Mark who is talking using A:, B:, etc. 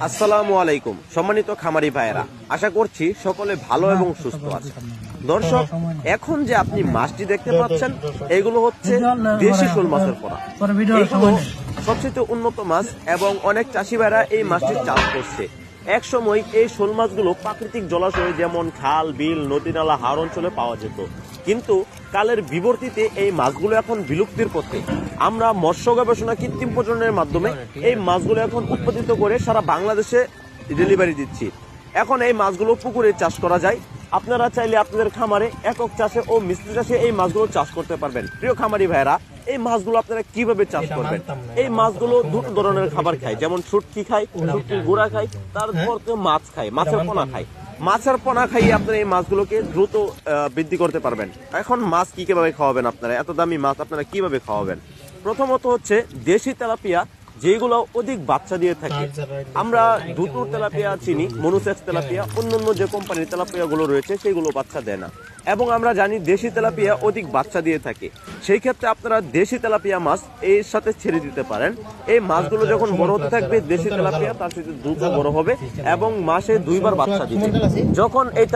A: আসসালামু আলাইকুম সম্মানিত খামারি ভাইয়েরা, আশা করছি সকলে ভালো এবং সুস্থ আছে। দর্শক, এখন যে আপনি মাছটি দেখতে পাচ্ছেন এগুলো হচ্ছে দেশি শোল মাছের পোনা। এগুলো সবচেয়ে উন্নত মাছ এবং অনেক চাষি ভাইরা এই মাছটি চাষ করছে। এক সময় এই শোল মাছগুলো প্রাকৃতিক জলাশয়ে যেমন খাল, বিল, নদী, নালা, হাওর অঞ্চলে পাওয়া যেত, কিন্তু কালের বিবর্তিতে এই মাছগুলো এখন বিলুপ্তির পথে। আমরা মৎস্য গবেষণা কৃত্রিম প্রজননের মাধ্যমে এই মাছগুলো এখন উৎপাদিত করে সারা বাংলাদেশে ডেলিভারি দিচ্ছি। এখন এই মাছগুলো পুকুরে চাষ করা যায়। আপনারা চাইলে আপনাদের খামারে একক চাষে ও মিশ্র চাষে এই মাছগুলো চাষ করতে পারবেন। প্রিয় খামারি ভাইরা, এই মাছগুলো আপনারা কিভাবে চাষ করবেন? এই মাছগুলো দুটো ধরনের খাবার খায়, যেমন শুটকি খায়, শুটকির গুঁড়া খায়, তারপর মাছ খায়, মাছের পোনা খায়। মাছের পোনা খাইয়ে আপনারা এই মাছগুলোকে দ্রুত বৃদ্ধি করতে পারবেন। এখন মাছ কিভাবে খাওয়াবেন? আপনারা এত দামি মাছ আপনারা কিভাবে খাওয়াবেন? প্রথমত হচ্ছে দেশি তেলাপিয়া, যেগুলো অধিক বাচ্চা দিয়ে থাকে। আমরা দুটো তেলাপিয়া চিনি, মনুসেক্স তেলাপিয়া, অন্যান্য যে কোম্পানির তেলাপিয়া গুলো রয়েছে সেগুলো বাচ্চা দেয় না। এবং আমরা জানি দেশি তেলাপিয়া অধিক বাচ্চা দিয়ে থাকে। সেই ক্ষেত্রে আপনারা দেশি তেলাপিয়া মাছ এর সাথে ছেড়ে দিতে পারেন। এই মাছগুলো যখন বড় হতে থাকবে, দেশি তেলাপিয়া তার সাথে দ্রুত বড় হবে এবং মাসে 2 বার বাচ্চা দিবে। যখন এই